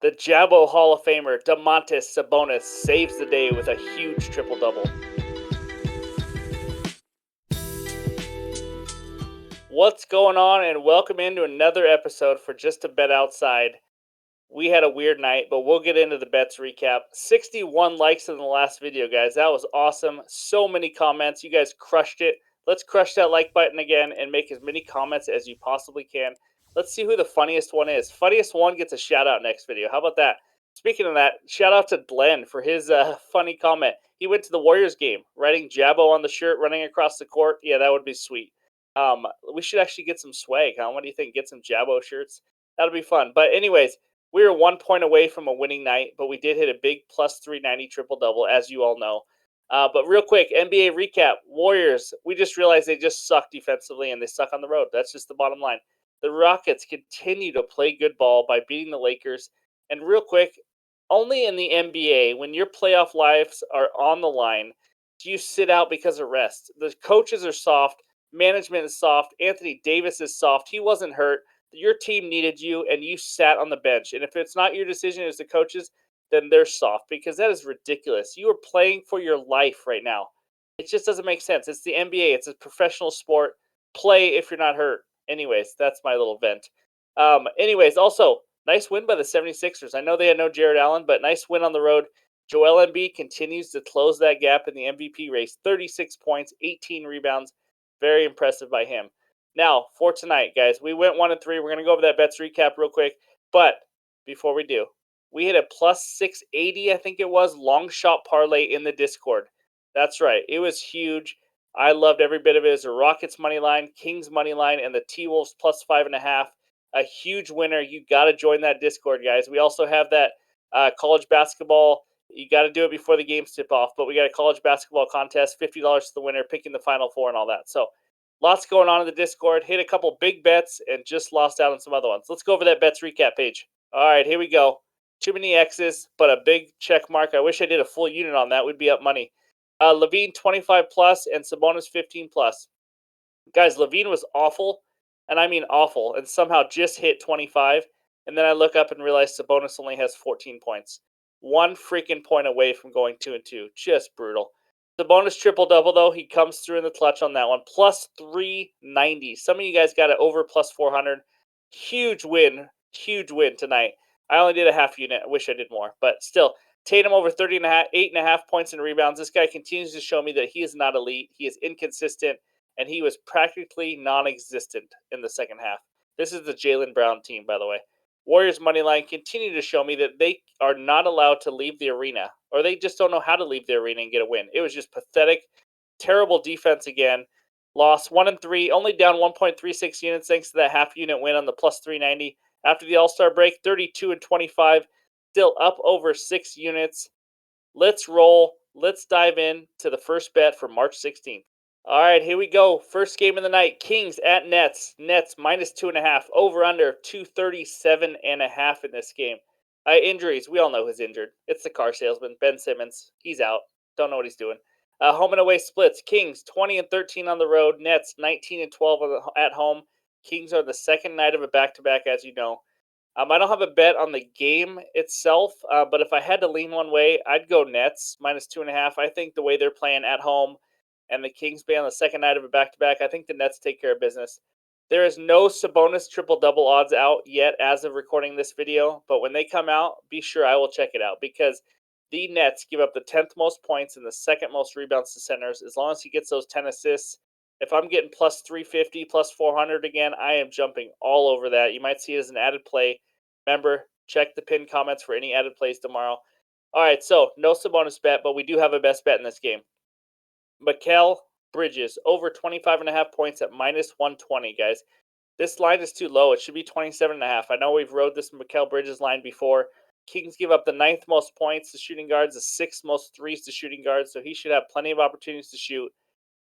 The Jabo Hall of Famer Domantas Sabonis saves the day with a huge triple-double. What's going on, and welcome into another episode for Just a Bet Outside. We had a weird night, but we'll get into the bets recap. 61 likes in the last video, guys. That was awesome. So many comments. You guys crushed it. Let's crush that like button again and make as many comments as you possibly can. Let's see who the funniest one is. Funniest one gets a shout out next video. How about that? Speaking of that, shout out to Glenn for his funny comment. He went to the Warriors game, writing Jabo on the shirt, running across the court. Yeah, that would be sweet. We should actually get some swag, huh? What do you think? Get some Jabo shirts? That'll be fun. But anyways, we were 1 point away from a winning night, but we did hit a big plus 390 triple-double, as you all know. But real quick, NBA recap. Warriors, we just realized they just suck defensively, and they suck on the road. That's just the bottom line. The Rockets continue to play good ball by beating the Lakers. And real quick, only in the NBA, when your playoff lives are on the line, do you sit out because of rest. The coaches are soft. Management is soft. Anthony Davis is soft. He wasn't hurt. Your team needed you, and you sat on the bench. And if it's not your decision as the coaches, then they're soft, because that is ridiculous. You are playing for your life right now. It just doesn't make sense. It's the NBA. It's a professional sport. Play if you're not hurt. Anyways, that's my little vent. Anyways, also, nice win by the 76ers. I know they had no Jared Allen, but nice win on the road. Joel Embiid continues to close that gap in the MVP race. 36 points, 18 rebounds. Very impressive by him. Now, for tonight, guys, we went 1-3. We're going to go over that bets recap real quick. But before we do, we hit a plus 680, I think it was, long shot parlay in the Discord. That's right. It was huge. I loved every bit of it. It was a Rockets money line, Kings money line, and the T-Wolves plus 5.5. A huge winner. You got to join that Discord, guys. We also have that college basketball. You got to do it before the games tip off. But we got a college basketball contest, $50 to the winner, picking the Final Four and all that. So lots going on in the Discord. Hit a couple big bets and just lost out on some other ones. Let's go over that bets recap page. All right, here we go. Too many X's, but a big check mark. I wish I did a full unit on that. We'd be up money. Levine 25 plus and Sabonis 15 plus. Guys, Levine was awful, and I mean awful, and somehow just hit 25. And then I look up and realize Sabonis only has 14 points. 1 freaking point away from going 2-2. Just brutal. The bonus triple-double, though, he comes through in the clutch on that one. Plus 390. Some of you guys got it over plus 400. Huge win. Huge win tonight. I only did a half unit. I wish I did more. But still, Tatum over 30 and a half, 8.5 points in rebounds. This guy continues to show me that he is not elite. He is inconsistent, and he was practically non-existent in the second half. This is the Jaylen Brown team, by the way. Warriors money line continue to show me that they are not allowed to leave the arena, or they just don't know how to leave the arena and get a win. It was just pathetic, terrible defense again. Lost 1-3, only down 1.36 units thanks to that half unit win on the plus 390. After the All-Star break, 32-25, still up over 6 units. Let's roll. Let's dive in to the first bet for March 16th. All right, here we go. First game of the night. Kings at Nets. Nets minus 2.5. Over under 237.5 in this game. Injuries. We all know who's injured. It's the car salesman, Ben Simmons. He's out. Don't know what he's doing. Home and away splits. Kings 20-13 on the road. Nets 19-12 at home. Kings are the second night of a back-to-back, as you know. I don't have a bet on the game itself, but if I had to lean one way, I'd go Nets minus 2.5. I think the way they're playing at home, and the Kings be on the second night of a back-to-back, I think the Nets take care of business. There is no Sabonis triple-double odds out yet as of recording this video, but when they come out, be sure I will check it out, because the Nets give up the 10th most points and the second most rebounds to centers. As long as he gets those 10 assists, if I'm getting plus 350, plus 400 again, I am jumping all over that. You might see it as an added play. Remember, check the pinned comments for any added plays tomorrow. All right, so no Sabonis bet, but we do have a best bet in this game. Mikal Bridges, over 25.5 points at minus 120, guys. This line is too low. It should be 27.5. I know we've rode this Mikal Bridges line before. Kings give up the 9th most points to shooting guards, the 6th most threes to shooting guards, so he should have plenty of opportunities to shoot.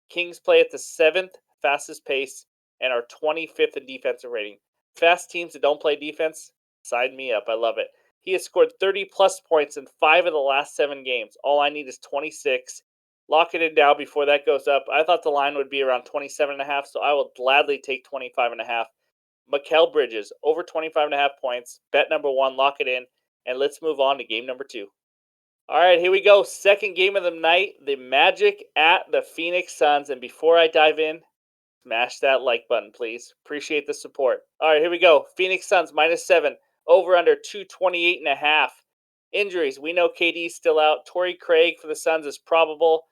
Kings play at the 7th fastest pace and are 25th in defensive rating. Fast teams that don't play defense, sign me up. I love it. He has scored 30-plus points in 5 of the last 7 games. All I need is 26. Lock it in now before that goes up. I thought the line would be around 27.5, so I will gladly take 25.5. Mikal Bridges, over 25.5 points. Bet number 1, lock it in. and let's move on to game number 2. All right, here we go. Second game of the night, the Magic at the Phoenix Suns. And before I dive in, smash that like button, please. Appreciate the support. All right, here we go. Phoenix Suns -7, over under 228.5. Injuries. We know KD's still out. Torrey Craig for the Suns is probable.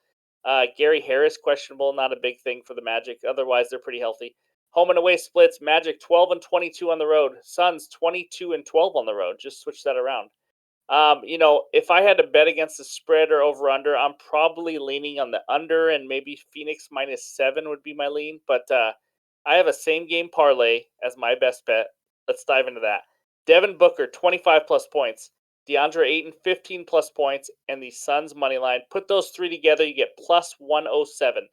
Gary Harris questionable. Not a big thing for the Magic. Otherwise, they're pretty healthy. Home and away splits. Magic 12-22 on the road. Suns 22-12 on the road. Just switch that around. If I had to bet against the spread or over under, I'm probably leaning on the under, and maybe Phoenix -7 would be my lean. But I have a same game parlay as my best bet. Let's dive into that. Devin Booker 25 plus points, DeAndre Ayton 15 plus points, and the Suns money line. Put those three together, you get plus 107.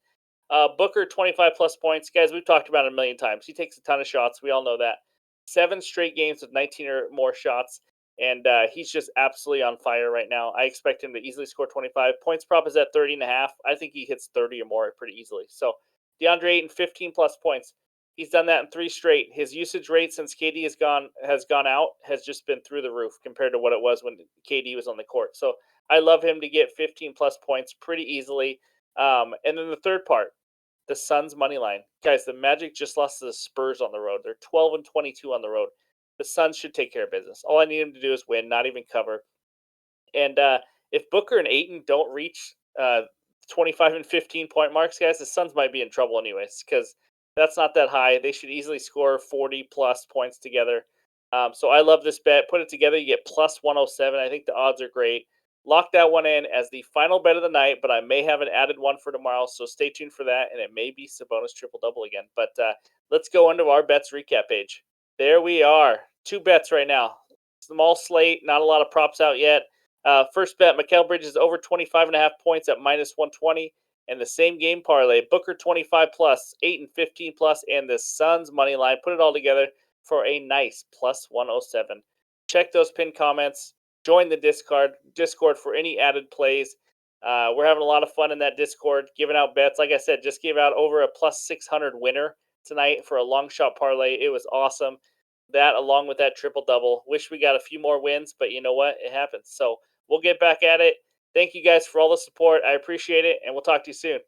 Booker 25 plus points, guys. We've talked about it a million times. He takes a ton of shots. We all know that. 7 straight games with 19 or more shots. And he's just absolutely on fire right now. I expect him to easily score 25. Points prop is at 30.5. I think he hits 30 or more pretty easily. So DeAndre Ayton, 15 plus points. He's done that in 3 straight. His usage rate since KD has gone out has just been through the roof compared to what it was when KD was on the court. So I love him to get 15 plus points pretty easily. And then the third part, the Suns money line. Guys, the Magic just lost to the Spurs on the road. They're 12-22 on the road. The Suns should take care of business. All I need them to do is win, not even cover. And if Booker and Ayton don't reach 25 and 15 point marks, guys, the Suns might be in trouble anyways, because that's not that high. They should easily score 40 plus points together. So I love this bet. Put it together, you get plus 107. I think the odds are great. Lock that one in as the final bet of the night, but I may have an added one for tomorrow, so stay tuned for that, and it may be Sabonis triple-double again. But let's go into our bets recap page. There we are. 2 bets right now. Small slate, not a lot of props out yet. First bet, Mikal Bridges over 25.5 points at -120. And the same game parlay, Booker 25 plus, Ayton 15 plus, and the Suns money line. Put it all together for a nice plus 107. Check those pinned comments. Join the Discord for any added plays. We're having a lot of fun in that Discord, giving out bets. Like I said, just gave out over a plus 600 winner tonight for a long shot parlay. It was awesome. That along with that triple double. Wish we got a few more wins, but you know what? It happens. So we'll get back at it. Thank you guys for all the support. I appreciate it, and we'll talk to you soon.